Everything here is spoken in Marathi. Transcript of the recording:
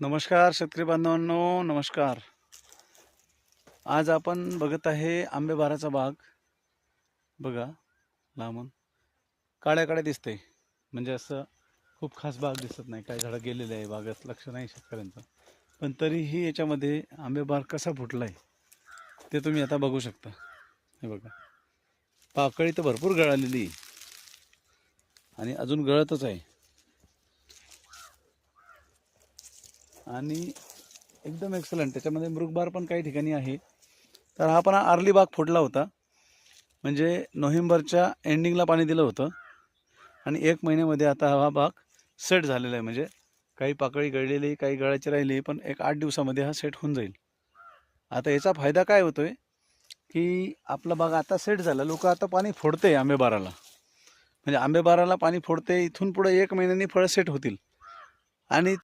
नमस्कार शेतकरी बांधवांनो, नमस्कार. आज आपण बघत आहे आंबेबाराचा बाग. बघा लांबून काळ्या काळ्या दिसते, म्हणजे असं खूप खास बाग दिसत नाही. काही झाडं गेलेले आहे, बागेत लक्ष नाही शेतकऱ्यांचं, पण तरीही याच्यामध्ये आंबेबार कसा फुटलाय ते तुम्ही आता बघू शकता. हे बघा, पाकळी तर भरपूर गळालेली आणि अजून गळतच आहे आणि एकदम एक्सलंट. त्याच्यामध्ये मृगबार पण काही ठिकाणी आहे. तर हा पण अर्ली बाग फुटला होता, म्हणजे नोव्हेंबरच्या एंडिंगला पाणी दिलं होतं आणि 1 महिन्यामध्ये आता हा बाग सेट झालेला आहे. म्हणजे काही पाकळी गळलेली, काही गळायची राहिली, पण 8 दिवसामध्ये हा सेट होऊन जाईल. आता याचा फायदा काय होतोय की आपला बाग आता सेट झाला, लोक आता पाणी फोडते आंबेबाराला, म्हणजे आंबेबाराला पाणी फोडते. इथून पुढे 1 महिन्यानी फळं सेट होतील आणि